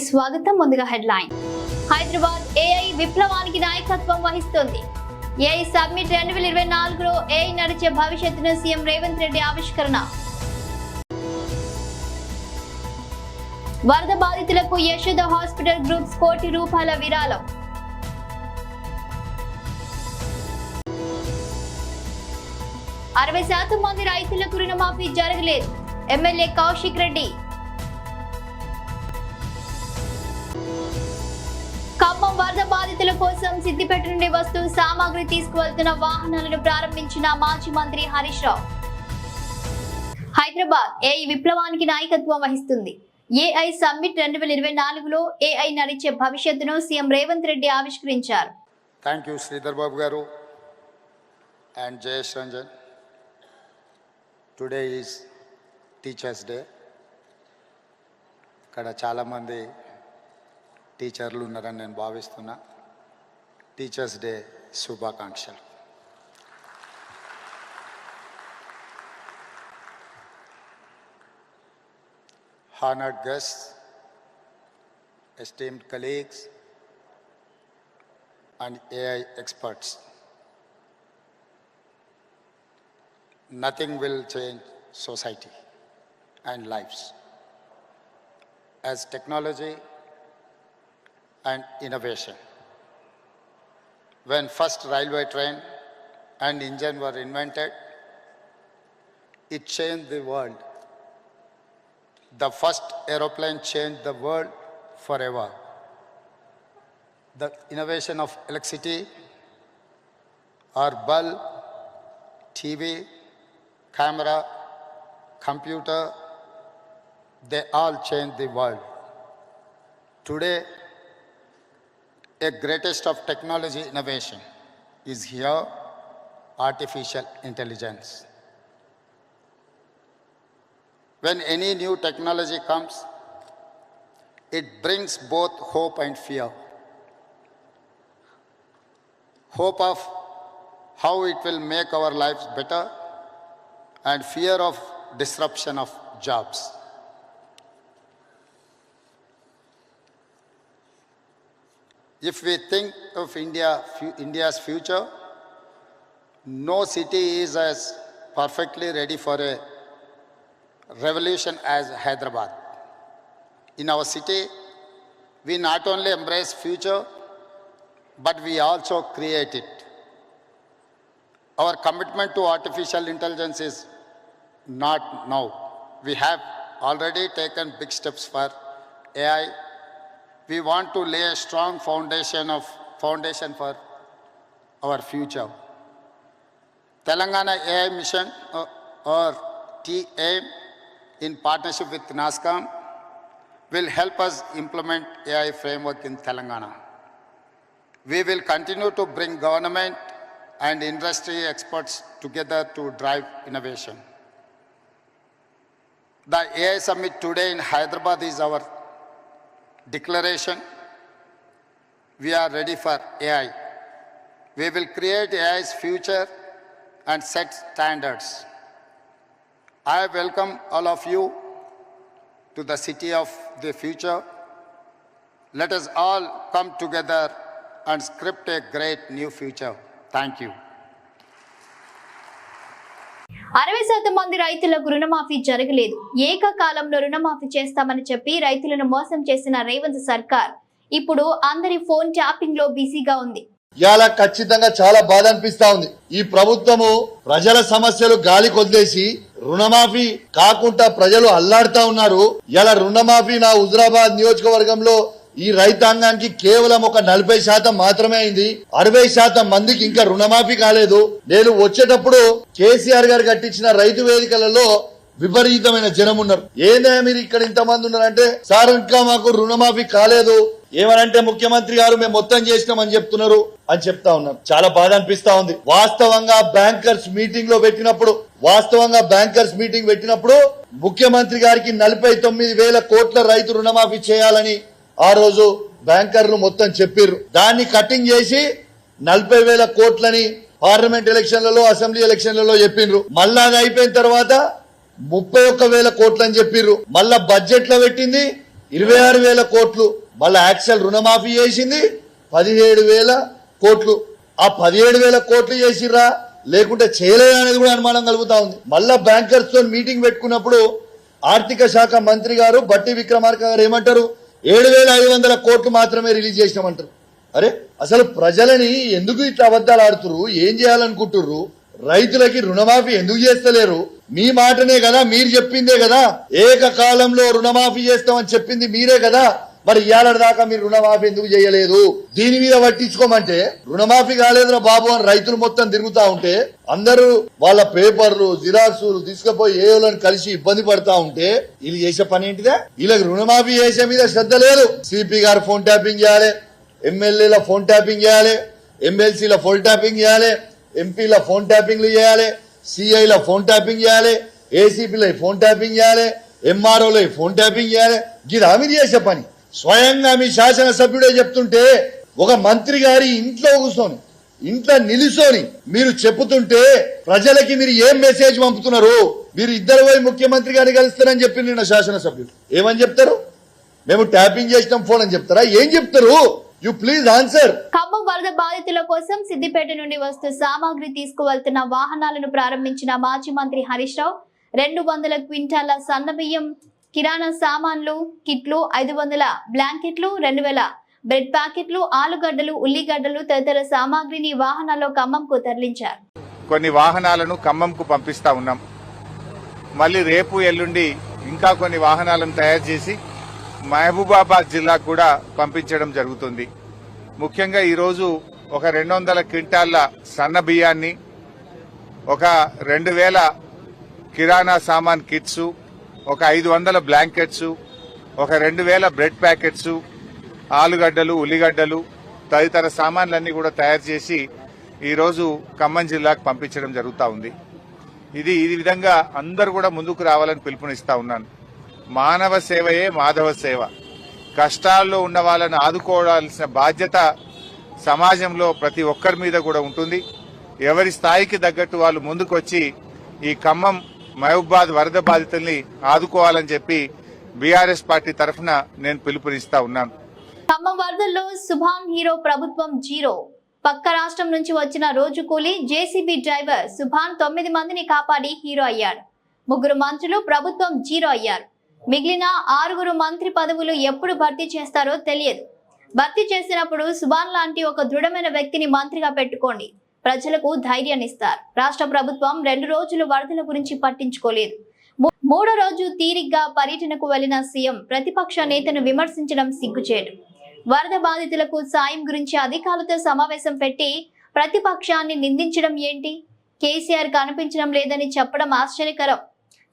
స్వాగతం. ముందుగా headline. Hyderabad AI విప్లవానికి నాయకత్వం వహిస్తోంది. ఏఐ సమ్మిట్ 2024లో ఏఐ నడిచే భవిష్యత్తును సీఎం రేవంత్ రెడ్డి ఆవిష్కరణ. వరద బాధితులకు యశోద హాస్పిటల్ గ్రూప్స్ ₹1 కోటి విరాళం. %60 మంది రైతులకు రుణమాఫీ జరగలేదు. ఎమ్మెల్యే కౌశిక్ రెడ్డి. ఖమ్మం వరద బాధితుల కోసం సిద్దిపేట నుండి వస్తు సామాగ్రి తీసుకువెళ్తున్న వాహనాలను ప్రారంభించిన మాజీ మంత్రి హరీష్ రావు. హైదరాబాద్ ఏఐ విప్లవానికి నాయకత్వం వహిస్తుంది. ఏఐ సమ్మిట్ 2024లో ఏఐ నడిచే భవిష్యత్తును సీఎం రేవంత్ రెడ్డి ఆవిష్కరించారు. థ్యాంక్ యూ శ్రీధర్ బాబు గారు and Jayesh Ranjan. Today is teachers day. ఇక్కడ చాలామంది టీచర్లు ఉన్నారని నేను భావిస్తున్నా. టీచర్స్ డే శుభాకాంక్షలు. Honored guests, esteemed colleagues, and AI experts. Nothing will change society and lives as technology and innovation. When first railway train and engine were invented, it changed the world. The first aeroplane changed the world forever. The innovation of electricity or bulb, TV, camera, computer, they all changed the world. Today, a greatest of technology innovation is here, artificial intelligence. When any new technology comes, it brings both hope and fear. Hope of how it will make our lives better and fear of disruption of jobs. If we think of India's future, no city is as perfectly ready for a revolution as Hyderabad. In our city, we not only embrace future, but we also create it. Our commitment to artificial intelligence is not now. We have already taken big steps for AI. We want to lay a strong foundation for our future. Telangana AI Mission or TAIM in partnership with NASSCOM will help us implement AI framework in Telangana. We will continue to bring government and industry experts together to drive innovation. The AI Summit today in Hyderabad is our declaration. We are ready for AI. We will create AI's future and set standards. I welcome all of you to the city of the future. Let us all come together and script a great new future. Thank you. 60% మంది రైతులకు రుణమాఫీ జరగలేదు. ఏకకాలంలో రుణమాఫీ చేస్తామని చెప్పి రైతులను మోసం చేసిన రేవంత్ సర్కార్ ఇప్పుడు అందరి ఫోన్ ట్యాపింగ్ లో బిజీగా ఉంది. ఇవాళ ఖచ్చితంగా చాలా బాధ అనిపిస్తా ఉంది. ఈ ప్రభుత్వము ప్రజల సమస్యలు గాలి కొద్దేసి రుణమాఫీ కాకుండా ప్రజలు అల్లాడుతా ఉన్నారు. ఇలా రుణమాఫీ నా హుజురాబాద్ నియోజకవర్గంలో ఈ రైతాంగానికి కేవలం ఒక 40% మాత్రమే అయింది. 60% మందికి ఇంకా రుణమాఫీ కాలేదు. నేను వచ్చేటప్పుడు కేసీఆర్ గారు కట్టించిన రైతు వేదికలలో విపరీతమైన జనం ఉన్నారు. ఏందే మీరు ఇక్కడ ఇంతమంది ఉన్నారంటే, సార్ ఇంకా మాకు రుణమాఫీ కాలేదు, ఏమనంటే ముఖ్యమంత్రి గారు మేము మొత్తం చేసినామని చెప్తున్నారు అని చెప్తా ఉన్నారు. చాలా బాధ అనిపిస్తా ఉంది. వాస్తవంగా బ్యాంకర్స్ మీటింగ్ పెట్టినప్పుడు ముఖ్యమంత్రి గారికి 49,000 కోట్ల రైతు రుణమాఫీ చేయాలని ఆ రోజు బ్యాంకర్లు మొత్తం చెప్పిర్రు. దాన్ని కటింగ్ చేసి 40,000 కోట్లని పార్లమెంట్ ఎలక్షన్లలో అసెంబ్లీ ఎలక్షన్లలో చెప్పిండ్రు. మళ్ళా అది అయిపోయిన తర్వాత 31,000 కోట్లని చెప్పిర్రు. మళ్ళా బడ్జెట్ లో పెట్టింది 26,000 కోట్లు మళ్ళీ యాక్సెల్ రుణమాఫీ చేసింది 17,000 కోట్లు. ఆ 17,000 కోట్లు చేసిర్రా లేకుంటే చేయలేదా అనేది కూడా అనుమానం కలుగుతా ఉంది. మళ్ళా బ్యాంకర్స్ తో మీటింగ్ పెట్టుకున్నప్పుడు ఆర్థిక శాఖ మంత్రి గారు బట్టి విక్రమార్క గారు ఏమంటారు, 7,500 కోట్లు మాత్రమే రిలీజ్ చేసినామంటారు. అరే అసలు ప్రజలని ఎందుకు ఇట్లా అబద్ధాలు ఆడుతురు, ఏం చేయాలనుకుంటుర్రు, రైతులకి రుణమాఫీ ఎందుకు చేస్తలేరు? మీ మాటనే కదా, మీరు చెప్పిందే కదా, ఏకకాలంలో రుణమాఫీ చేస్తామని చెప్పింది మీరే కదా, మరి ఇవాళ దాకా మీరు రుణమాఫీ ఎందుకు చేయలేదు? దీని మీద పట్టించుకోమంటే రుణమాఫీ కాలేదురా బాబు అని రైతులు మొత్తం తిరుగుతా ఉంటే అందరూ వాళ్ళ పేపర్లు జిరాక్సులు తీసుకుపోయి ఏలను కలిసి ఇబ్బంది పడతా ఉంటే వీళ్ళు చేసే పని ఏంటిదే? వీళ్ళకి రుణమాఫీ చేసే మీద శ్రద్ధ లేదు. సిపి గారు ఫోన్ ట్యాపింగ్ చేయాలి, ఎమ్మెల్యేల ఫోన్ ట్యాపింగ్ చేయాలి, ఎమ్మెల్సీల ఫోన్ ట్యాపింగ్ చేయాలి, ఎంపీల ఫోన్ ట్యాపింగ్లు చేయాలి, సిఐల ఫోన్ ట్యాపింగ్ చేయాలి, ఏసీపీల ఫోన్ ట్యాపింగ్ చేయాలి, ఎంఆర్ఓల ఫోన్ ట్యాపింగ్ చేయాలి. గిదా మీరు చేసే పని? స్వయంగా మీ శాసనసభ్యుడే చెప్తుంటే ఒక మంత్రి గారి ఇంట్లో కూర్చొని ఇంట్లో నిలుసోని మీరు చెప్పుతుంటే ప్రజలకి మీరు ఏం మెసేజ్ పంపుతున్నారు? మీరు ఇద్దరు పోయి ముఖ్యమంత్రి గారిని కలుస్తారని చెప్పి నిన్న శాసనసభ్యులు ఏమని చెప్తారు? మేము ట్యాపింగ్ చేసినాం ఫోన్ అని చెప్తారా? ఏం చెప్తారు? You please answer. ఖమ్మం వరద బాధితుల కోసం సిద్దిపేట నుండి వస్తు సామాగ్రి తీసుకువెళ్తున్న వాహనాలను ప్రారంభించిన మాజీ మంత్రి హరీష్ రావు 200 క్వింటాల సన్నబియ్యం, కిరాణా సామాన్లు, కిట్లు, 500 బ్లాంకెట్లు, 2000 బ్రెడ్ ప్యాకెట్లు, ఆలుగడ్డలు, ఉల్లిగడ్డలు తదితర సామాగ్రిని వాహనాల్లో ఖమ్మంకు తరలించారు. కొన్ని వాహనాలను ఖమ్మంకు పంపిస్తా ఉన్నాం. మళ్ళీ రేపు ఎల్లుండి ఇంకా కొన్ని వాహనాలను తయారు చేసి మహబూబాబాద్ జిల్లాకు కూడా పంపించడం జరుగుతుంది. ముఖ్యంగా ఈరోజు ఒక 200 క్వింటాళ్ల సన్న బియ్యాన్ని, ఒక 2000 కిరాణా సామాన్ కిట్స్, ఒక 500 బ్లాంకెట్స్, ఒక 2000 బ్రెడ్ ప్యాకెట్స్, ఆలుగడ్డలు, ఉల్లిగడ్డలు తదితర సామాన్లన్నీ కూడా తయారు చేసి ఈరోజు ఖమ్మం జిల్లాకు పంపించడం జరుగుతూ ఉంది. ఈ విధంగా అందరూ కూడా ముందుకు రావాలని పిలుపునిస్తా ఉన్నాను. మానవ సేవయే మాధవ సేవ. కష్టాల్లో ఉన్న వాళ్ళని ఆదుకోవాల్సిన బాధ్యత సమాజంలో ప్రతి ఒక్కరి మీద కూడా ఉంటుంది. ఎవరి స్థాయికి తగ్గట్టు వాళ్ళు ముందుకొచ్చి ఈ ఖమ్మం మహబూబాబాద్ వరద బాధితుల్ని ఆదుకోవాలని చెప్పి బీఆర్ఎస్ పార్టీ తరఫున నేను పిలుపునిస్తా ఉన్నాను. ఖమ్మం వరదల్లో సుభాన్ హీరో, ప్రభుత్వం జీరో. పక్క రాష్ట్రం నుంచి వచ్చిన రోజు కూలీ జేసీబీ డ్రైవర్ సుభాన్ 9 మందిని కాపాడి హీరో అయ్యాడు. 3 మంత్రులు ప్రభుత్వం జీరో అయ్యారు. మిగిలిన 6 మంత్రి పదవులు ఎప్పుడు భర్తీ చేస్తారో తెలియదు. భర్తీ చేసినప్పుడు సుభాన్ లాంటి ఒక దృఢమైన వ్యక్తిని మంత్రిగా పెట్టుకోండి, ప్రజలకు ధైర్యాన్ని ఇస్తారు. రాష్ట్ర ప్రభుత్వం 2 రోజులు వరదల గురించి పట్టించుకోలేదు. 3వ రోజు తీరిగ్గా పర్యటనకు వెళ్లిన సీఎం ప్రతిపక్ష నేతను విమర్శించడం సిగ్గుచేటు. వరద బాధితులకు సాయం గురించి అధికారులతో సమావేశం పెట్టి ప్రతిపక్షాన్ని నిందించడం ఏంటి? కేసీఆర్ కనిపించడం లేదని చెప్పడం ఆశ్చర్యకరం.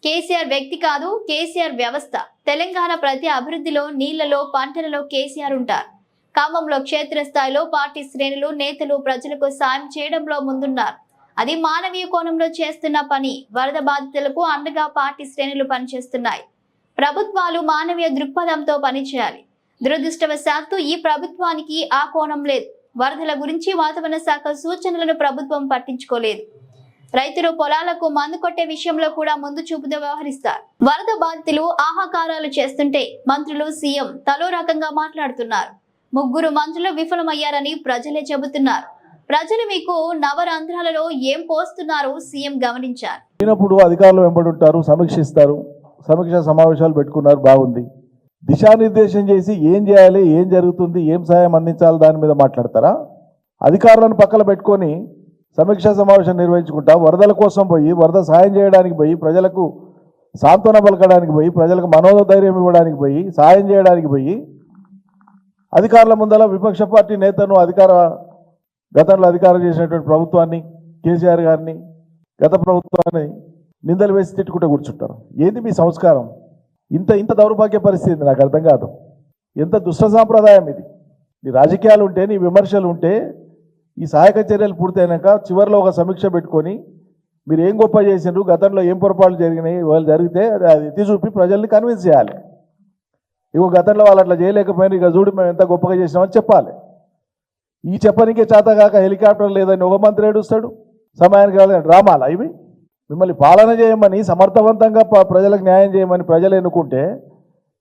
కేసీఆర్ వ్యక్తి కాదు, కేసీఆర్ వ్యవస్థ. తెలంగాణ ప్రతి అభివృద్ధిలో, నీళ్లలో, పంటలలో కేసీఆర్ ఉంటారు. ఖమ్మంలో క్షేత్రస్థాయిలో పార్టీ శ్రేణులు, నేతలు ప్రజలకు సాయం చేయడంలో ముందున్నారు. అది మానవీయ కోణంలో చేస్తున్న పని. వరద బాధితులకు అండగా పార్టీ శ్రేణులు పనిచేస్తున్నాయి. ప్రభుత్వాలు మానవీయ దృక్పథంతో పనిచేయాలి. దురదృష్టవశాత్తు ఈ ప్రభుత్వానికి ఆ కోణం లేదు. వరదల గురించి వాతావరణ శాఖ సూచనలను ప్రభుత్వం పట్టించుకోలేదు. రైతులు పొలాలకు మందు కొట్టే విషయంలో కూడా ముందు చూపుతో వ్యవహరిస్తారు. వరద బాధితులు ఆహాకారాలు చేస్తుంటే మంత్రులు, సీఎం తలో రకంగా మాట్లాడుతున్నారు. 3 మంత్రులు విఫలమయ్యారని ప్రజలే చెబుతున్నారు. ప్రజలు మీకు నవరంధ్రాలలో ఏం పోస్తున్నారో సీఎం గమనించారు. అయినప్పుడు అధికారులు వెంబడి ఉంటారు, సమీక్షిస్తారు. సమీక్ష సమావేశాలు పెట్టుకున్నారు, బాగుంది. దిశానిర్దేశం చేసి ఏం చేయాలి, ఏం జరుగుతుంది, ఏం సాయం అందించాలి దాని మీద మాట్లాడతారా? అధికారులను పక్కన పెట్టుకొని సమీక్షా సమావేశం నిర్వహించుకుంటా వరదల కోసం పోయి, వరద సాయం చేయడానికి పోయి, ప్రజలకు సాంత్వన పలకడానికి పోయి, ప్రజలకు మనోధైర్యం ఇవ్వడానికి పోయి, సాయం చేయడానికి పోయి, అధికారుల ముందల విపక్ష పార్టీ నేతను గతంలో అధికారం చేసినటువంటి ప్రభుత్వాన్ని, కేసీఆర్ గారిని, గత ప్రభుత్వాన్ని నిందలు వేసి తిట్టుకుంటూ కూర్చుంటారు. ఏంది మీ సంస్కారం? ఇంత దౌర్భాగ్య పరిస్థితి నాకు అర్థం కాదు. ఎంత దుష్ట సాంప్రదాయం ఇది. నీ రాజకీయాలు ఉంటే, నీ విమర్శలు ఉంటే, ఈ సహాయక చర్యలు పూర్తయినాక చివరిలో ఒక సమీక్ష పెట్టుకొని మీరు ఏం గొప్ప చేసినారు, గతంలో ఏం పొరపాట్లు జరిగినాయి, వాళ్ళు జరిగితే అది ఎత్తి చూపి ప్రజల్ని కన్విన్స్ చేయాలి. ఇగో గతంలో వాళ్ళు అట్లా చేయలేకపోయినా ఇక చూడు మేము ఎంత గొప్పగా చేసినామని చెప్పాలి. ఈ చెప్పనికే చేతగాక హెలికాప్టర్ లేదని ఒక మంత్రి ఏడుస్తాడు. సమయానికి డ్రామాలా ఇవి? మిమ్మల్ని పాలన చేయమని, సమర్థవంతంగా ప్రజలకు న్యాయం చేయమని ప్రజలు ఎన్నుకుంటే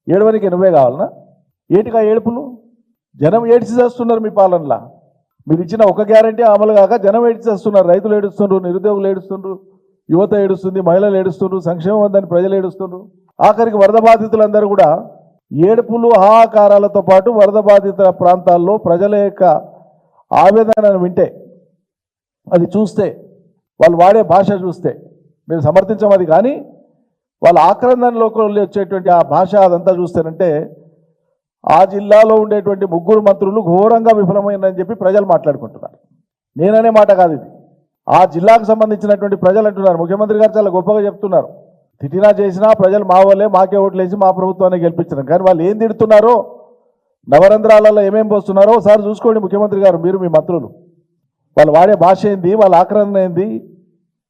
ఏడవనికి నువ్వే కావాలనా? ఏటికా ఏడుపులు? జనం ఏడ్చి చేస్తున్నారు మీ పాలనలా. మీరు ఇచ్చిన ఒక గ్యారంటీ అమలు కాక జనం ఏడ్చి చేస్తున్నారు. రైతులు ఏడుస్తుండ్రు, నిరుద్యోగులు ఏడుస్తుండ్రు, యువత ఏడుస్తుంది, మహిళలు ఏడుస్తుండ్రు, సంక్షేమం ఉందని ప్రజలు ఏడుస్తుండ్రు. ఆఖరికి వరద బాధితులందరూ కూడా ఏడుపులు హాహాకారాలతో పాటు వరద బాధిత ప్రాంతాల్లో ప్రజల యొక్క ఆవేదనను వింటే, అది చూస్తే, వాళ్ళు వాడే భాష చూస్తే మీరు సమర్థించమది, కానీ వాళ్ళ ఆక్రందనలోకి వచ్చేటువంటి ఆ భాష అదంతా చూస్తేనంటే ఆ జిల్లాలో ఉండేటువంటి 3 మంత్రులు ఘోరంగా విఫలమైందని చెప్పి ప్రజలు మాట్లాడుకుంటున్నారు. నేననే మాట కాదు ఇది, ఆ జిల్లాకు సంబంధించినటువంటి ప్రజలు అంటున్నారు. ముఖ్యమంత్రి గారు చాలా గొప్పగా చెప్తున్నారు, తిట్టినా చేసినా ప్రజలు మా వాళ్ళే, మాకే ఓట్లేసి మా ప్రభుత్వాన్ని గెలిపించినారు. కానీ వాళ్ళు ఏం తిడుతున్నారో, నవరంధ్రాలలో ఏమేం పోస్తున్నారో ఒకసారి చూసుకోండి ముఖ్యమంత్రి గారు, మీరు మీ మంత్రులు. వాళ్ళు వాడే భాష ఏంది, వాళ్ళ ఆక్రందన ఏంది,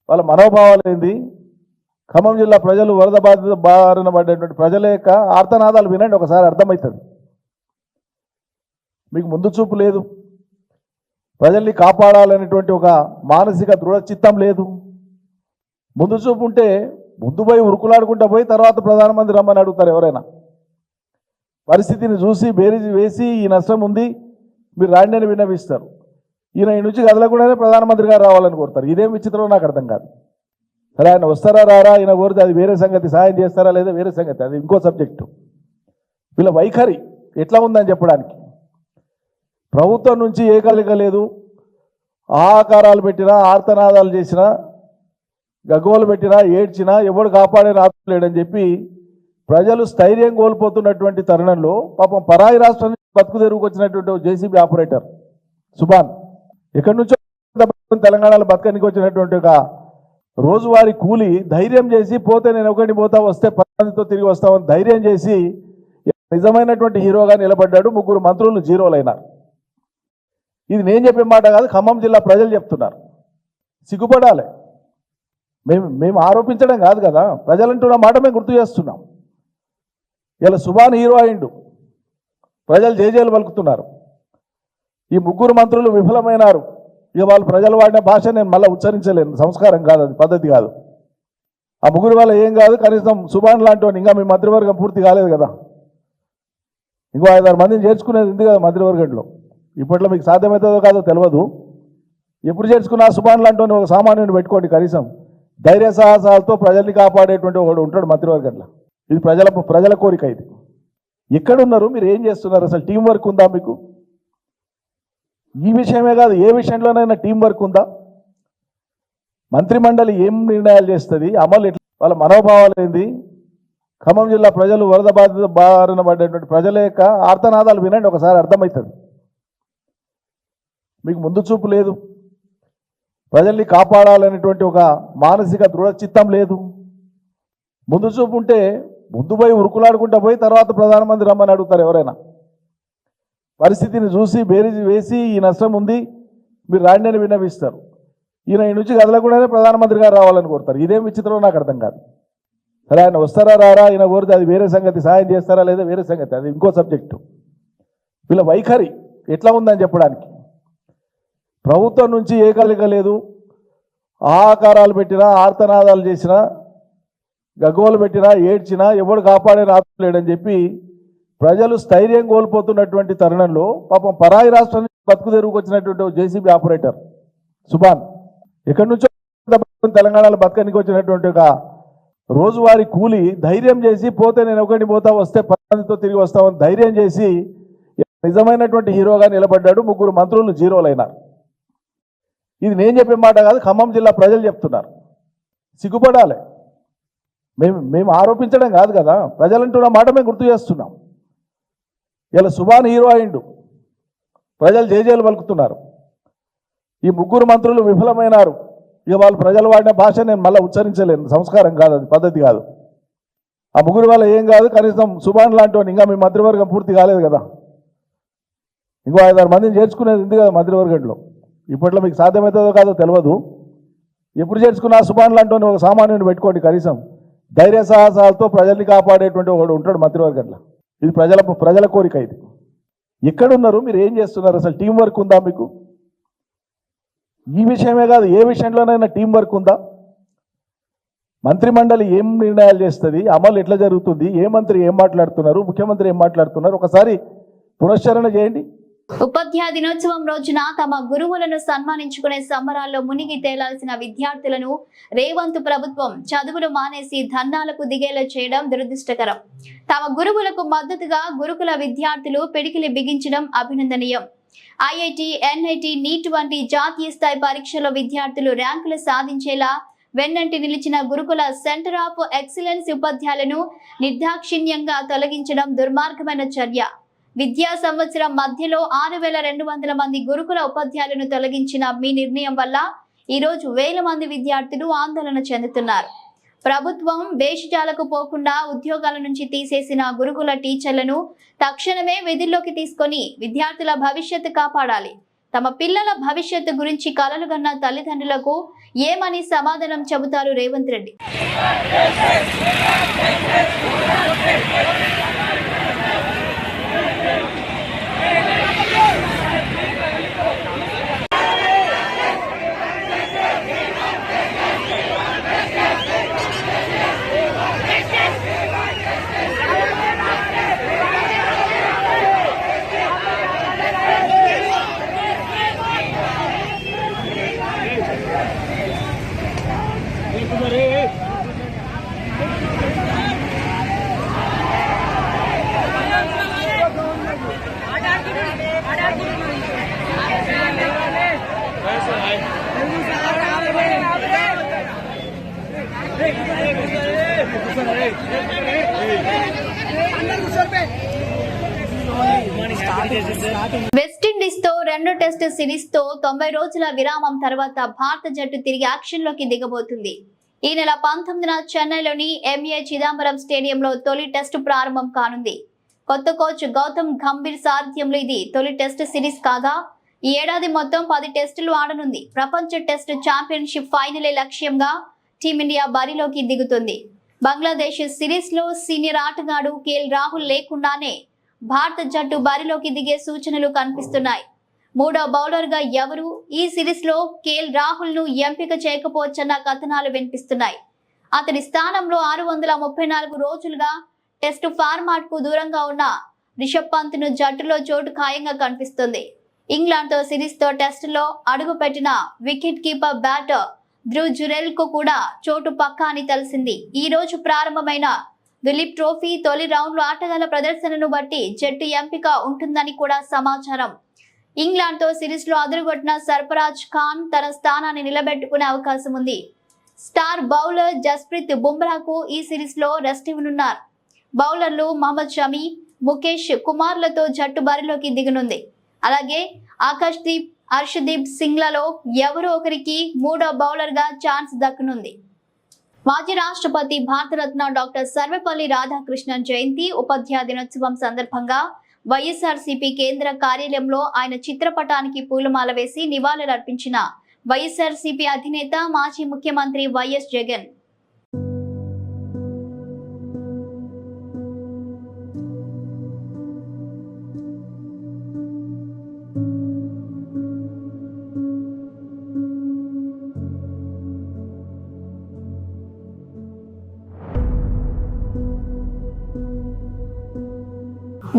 వాళ్ళ మనోభావాలు ఏంది. ఖమ్మం జిల్లా ప్రజలు వరద బాధిత బారిన పడేటువంటి ప్రజల యొక్క ఆర్తనాదాలు వినండి, ఒకసారి అర్థమవుతుంది. మీకు ముందు చూపు లేదు, ప్రజల్ని కాపాడాలనేటువంటి ఒక మానసిక దృఢచిత్తం లేదు. ముందు చూపు ఉంటే ముందు పోయి ఉరుకులాడుకుంటూ పోయి తర్వాత ప్రధానమంత్రి రమ్మని అడుగుతారు ఎవరైనా. పరిస్థితిని చూసి బేరీజు వేసి ఈ నష్టం ఉంది మీరు రాండి అని విన్నవిస్తారు. ఈయన ఈ నుంచి కదలకుండానే ప్రధానమంత్రి గారు రావాలని కోరుతారు. ఇదేం విచిత్రం నాకు అర్థం కాదు. సరే, ఆయన వస్తారా రారా, ఆయన కోరితే అది వేరే సంగతి, సాయం చేస్తారా లేదా వేరే సంగతి, అది ఇంకో సబ్జెక్టు. వీళ్ళ వైఖరి ఎట్లా ఉందని చెప్పడానికి. ప్రభుత్వం నుంచి ఏ కలయిక లేదు, ఆహాకారాలు పెట్టినా, ఆర్తనాదాలు చేసినా, గగ్గోలు పెట్టినా, ఏడ్చినా ఎవడు కాపాడే రాలేడని చెప్పి ప్రజలు స్థైర్యం కోల్పోతున్నటువంటి తరుణంలో పాపం పరాయి రాష్ట్రం నుంచి బతుకు తెరువుకు వచ్చినటువంటి జేసీబీ ఆపరేటర్ సుభాన్, ఎక్కడి నుంచో తెలంగాణలో బతకనికి వచ్చినటువంటి ఒక రోజువారీ కూలి ధైర్యం చేసి, పోతే నేను ఒకటి పోతా, వస్తే 10 మందితో తిరిగి వస్తామని ధైర్యం చేసి నిజమైనటువంటి హీరోగా నిలబడ్డాడు. 3 మంత్రులు జీరోలైనారు. ఇది నేను చెప్పే మాట కాదు, ఖమ్మం జిల్లా ప్రజలు చెప్తున్నారు. సిగ్గుపడాలి. మేము ఆరోపించడం కాదు కదా, ప్రజలంటున్న మాట మేము గుర్తు చేస్తున్నాం. ఇలా సుభాన్ హీరో అయిండు, ప్రజలు జేజేలు పలుకుతున్నారు. ఈ 3 మంత్రులు విఫలమైనారు. ఇక వాళ్ళు ప్రజలు వాడిన భాష నేను మళ్ళీ ఉచ్చరించలేను, సంస్కారం కాదు, అది పద్ధతి కాదు. ఆ 3 వల్ల ఏం కాదు, కనీసం సుభాన్ లాంటి వాడిని, ఇంకా మీ మంత్రివర్గం పూర్తి కాలేదు కదా, ఇంకో 5-6 మందిని చేర్చుకునేది ఉంది కదా మంత్రివర్గంలో. ఇప్పట్లో మీకు సాధ్యమవుతుందో కాదో తెలియదు. ఎప్పుడు చేర్చుకున్నా సుభాన్ లాంటి ఒక సామాన్యుని పెట్టుకోండి, కనీసం ధైర్య సాహసాలతో ప్రజల్ని కాపాడేటువంటి ఒకడు ఉంటాడు మంత్రివర్గంలో. ఇది ప్రజల కోరిక. ఇది ఎక్కడున్నారు, మీరు ఏం చేస్తున్నారు, అసలు టీం వర్క్ ఉందా మీకు? ఈ విషయమే కాదు, ఏ విషయంలోనైనా టీం వర్క్ ఉందా? మంత్రిమండలి ఏం నిర్ణయాలు చేస్తుంది, అమలు ఎట్లా, వాళ్ళ మనోభావాలు ఏంది? ఖమ్మం జిల్లా ప్రజలు వరద బాధిత బారిన పడేటువంటి ప్రజల యొక్క ఆర్తనాదాలు వినండి, ఒకసారి అర్థమవుతుంది. మీకు ముందు చూపు లేదు, ప్రజల్ని కాపాడాలనేటువంటి ఒక మానసిక దృఢచిత్తం లేదు. ముందు చూపు ఉంటే ముందు పోయి ఉరుకులాడుకుంటూ పోయి తర్వాత ప్రధానమంత్రి రమ్మని అడుగుతారు ఎవరైనా. పరిస్థితిని చూసి బేరీజు వేసి ఈ నష్టం ఉంది మీరు రాండి అని విన్నవిస్తారు. ఈయన ఈ నుంచి కదలకుండానే ప్రధానమంత్రి గారు రావాలని కోరుతారు. ఇదేం విచిత్రం నాకు అర్థం కాదు. సరే, ఆయన వస్తారా రారా, ఆయన కోరితే అది వేరే సంగతి, సాయం చేస్తారా లేదా వేరే సంగతి, అది ఇంకో సబ్జెక్టు. వీళ్ళ వైఖరి ఎట్లా ఉందని చెప్పడానికి. ప్రభుత్వం నుంచి ఏ కలయిక లేదు, ఆహాకారాలు పెట్టినా, ఆర్తనాదాలు చేసినా, గగ్గోలు పెట్టినా, ఏడ్చినా ఎవడు కాపాడే రాలేడని చెప్పి ప్రజలు స్థైర్యం కోల్పోతున్నటువంటి తరుణంలో పాపం పరాయి రాష్ట్రం నుంచి బతుకు తెరువుకు వచ్చినటువంటి జేసీబీ ఆపరేటర్ సుభాన్, ఎక్కడి నుంచో తెలంగాణలో బతకనికి వచ్చినటువంటి ఒక రోజువారీ కూలి ధైర్యం చేసి, పోతే నేను ఒకటి పోతా, వస్తే 10 మందితో తిరిగి వస్తామని ధైర్యం చేసి నిజమైనటువంటి హీరోగా నిలబడ్డాడు. 3 మంత్రులు జీరోలైనారు. ఇది నేను చెప్పే మాట కాదు, ఖమ్మం జిల్లా ప్రజలు చెప్తున్నారు. సిగ్గుపడాలి. మేము ఆరోపించడం కాదు కదా, ప్రజలంటున్న మాట మేము గుర్తు చేస్తున్నాం. ఇలా సుభాన్ హీరో అయిండు, ప్రజలు జేజేలు పలుకుతున్నారు. ఈ 3 మంత్రులు విఫలమైనారు. ఇక వాళ్ళు ప్రజలు వాడిన భాష నేను మళ్ళీ ఉచ్చరించలేను, సంస్కారం కాదు, అది పద్ధతి కాదు. ఆ 3 వల్ల ఏం కాదు, కనీసం సుభాన్ లాంటి వాడిని, ఇంకా మీ మంత్రివర్గం పూర్తి కాలేదు కదా, ఇంకో 5-6 మందిని చేర్చుకునేది ఉంది కదా మంత్రివర్గంలో. ఇప్పట్లో మీకు సాధ్యమవుతుందో కాదో తెలియదు. ఎప్పుడు చేర్చుకున్నా సుభాన్ లాంటి ఒక సామాన్యుని పెట్టుకోండి, కనీసం ధైర్య సాహసాలతో ప్రజల్ని కాపాడేటువంటి ఒకడు ఉంటాడు మంత్రివర్గంలో. ఇది ప్రజల కోరిక. ఇది ఎక్కడున్నారు, మీరు ఏం చేస్తున్నారు, అసలు టీం వర్క్ ఉందా మీకు? ఈ విషయమే కాదు, ఏ విషయంలోనైనా టీం వర్క్ ఉందా? మంత్రిమండలి ఏం నిర్ణయాలు చేస్తుంది, అమలు ఎట్లా జరుగుతుంది, ఏ మంత్రి ఏం మాట్లాడుతున్నారు, ముఖ్యమంత్రి ఏం మాట్లాడుతున్నారు, ఒకసారి పునశ్చరణ చేయండి. ఉపాధ్యాయ దినోత్సవం రోజున తమ గురువులను సన్మానించుకునే సంబరాల్లో మునిగి తేలాల్సిన విద్యార్థులను రేవంత్ ప్రభుత్వం చదువులు మానేసి ధర్నాలకు దిగేలా చేయడం దురదృష్టకరం. తమ గురువులకు మద్దతుగా గురుకుల విద్యార్థులు పిడికిలి బిగించడం అభినందనీయం. ఐఐటి, ఎన్ఐటి, నీట్ వంటి జాతీయ స్థాయి పరీక్షల్లో విద్యార్థులు ర్యాంకులు సాధించేలా వెన్నంటి నిలిచిన గురుకుల సెంటర్ ఆఫ్ ఎక్సలెన్స్ ఉపాధ్యాయులను నిర్దాక్షిణ్యంగా తొలగించడం దుర్మార్గమైన చర్య. విద్యా సంవత్సరం మధ్యలో 6,200 మంది గురుకుల ఉపాధ్యాయులను తొలగించిన మీ నిర్ణయం వల్ల ఈ రోజు వేల మంది విద్యార్థులు ఆందోళన చెందుతున్నారు. ప్రభుత్వం భేషజాలకు పోకుండా ఉద్యోగాల నుంచి తీసేసిన గురుకుల టీచర్లను తక్షణమే విధుల్లోకి తీసుకొని విద్యార్థుల భవిష్యత్తు కాపాడాలి. తమ పిల్లల భవిష్యత్తు గురించి కలలు కన్న తల్లిదండ్రులకు ఏమని సమాధానం చెబుతారు రేవంత్ రెడ్డి? వెస్టిండీస్ తో రెండో టెస్ట్ సిరీస్ తో 90 రోజుల విరామం తర్వాత భారత జట్టు తిరిగి యాక్షన్ లోకి దిగబోతుంది. ఈ నెల 19న చెన్నైలోని ఎంఏ చిదంబరం స్టేడియంలో తొలి టెస్టు ప్రారంభం కానుంది. కొత్త కోచ్ గౌతమ్ గంభీర్ సారథ్యంలో ఇది తొలి టెస్ట్ సిరీస్ కాగా ఈ ఏడాది మొత్తం 10 టెస్టులు ఆడనుంది. ప్రపంచ టెస్ట్ ఛాంపియన్షిప్ ఫైనలే లక్ష్యంగా టీమిండియా బరిలోకి దిగుతుంది. బంగ్లాదేశ్ సిరీస్ లో సీనియర్ ఆటగాడు కేఎల్ రాహుల్ లేకుండానే భారత జట్టు బరిలోకి దిగే సూచనలు కనిపిస్తున్నాయి. మూడో బౌలర్ గా ఎవరు ఈ సిరీస్ లో కేఎల్ రాహుల్ ను ఎంపిక చేయకపోవచ్చన్న కథనాలు వినిపిస్తున్నాయి. అతని స్థానంలో 634 రోజులుగా టెస్టు ఫార్మాట్ కు దూరంగా ఉన్న రిషబ్ పంత్ ను జట్టులో చోటు ఖాయంగా కనిపిస్తుంది. ఇంగ్లాండ్ తో సిరీస్ తో టెస్టులో అడుగు పెట్టిన wicket keeper batter Dhruv Jurel కు కూడా చోటు పక్కా అని తెలిసింది. ఈ రోజు ప్రారంభమైన దులీప్ ట్రోఫీ తొలి రౌండ్ లో ఆటగాళ్ల ప్రదర్శనను బట్టి జట్టు ఎంపిక ఉంటుందని కూడా సమాచారం. ఇంగ్లాండ్ తో సిరీస్ లో అదురుగొట్టిన సర్ఫరాజ్ ఖాన్ తన స్థానాన్ని నిలబెట్టుకునే అవకాశం ఉంది. స్టార్ బౌలర్ జస్ప్రీత్ బుమ్రాకు ఈ సిరీస్ లో రెస్ట్ ఇవ్వనున్నారు. బౌలర్లు మహమ్మద్ షమి, ముఖేష్ కుమార్లతో జట్టు బరిలోకి దిగనుంది. అలాగే ఆకాశ్దీప్, హర్షదీప్ సింగ్లలో ఎవరో ఒకరికి మూడో బౌలర్ గా ఛాన్స్ దక్కనుంది. మాజీ రాష్ట్రపతి భారతరత్న డాక్టర్ సర్వేపల్లి రాధాకృష్ణన్ జయంతి ఉపాధ్యాయ దినోత్సవం సందర్భంగా వైఎస్ఆర్సీపీ కేంద్ర కార్యాలయంలో ఆయన చిత్రపటానికి పూలమాల వేసి నివాళులర్పించిన వైఎస్ఆర్సీపీ అధినేత మాజీ ముఖ్యమంత్రి వైఎస్ జగన్.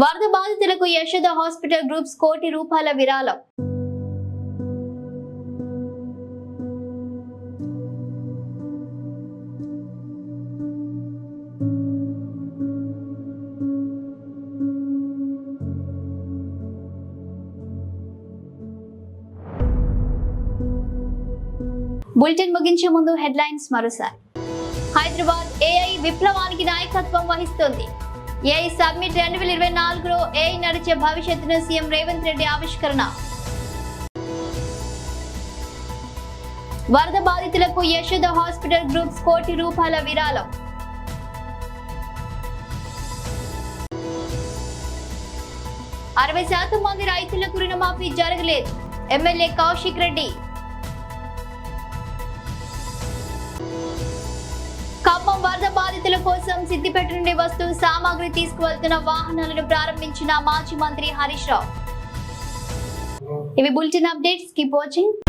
వరద బాధితులకు యశోద హాస్పిటల్ గ్రూప్స్ ₹1 కోటి విరాళం. బులెటిన్ ముగించే ముందు హెడ్లైన్స్ మరోసారి. హైదరాబాద్ ఏఐ విప్లవానికి నాయకత్వం వహిస్తోంది. ఏఐ సబ్మిట్ 2024లో ఏఐ నడిచే భవిష్యత్తును సీఎం రేవంత్ రెడ్డి ఆవిష్కరణ. వరద బాధితులకు యశోద హాస్పిటల్ గ్రూప్స్ ₹1 కోటి విరాళం. %60 మంది రైతులకు రుణమాఫీ జరగలేదు. ఎమ్మెల్యే కౌశిక్ రెడ్డి. ఖమ్మం వరద బాధితుల కోసం సిద్దిపేట నుండి వస్తు సామాగ్రి తీసుకువెళ్తున్న వాహనాలను ప్రారంభించిన మాజీ మంత్రి హరీష్ రావు. ఇవి బులెటిన్ అప్డేట్స్. Keep watching.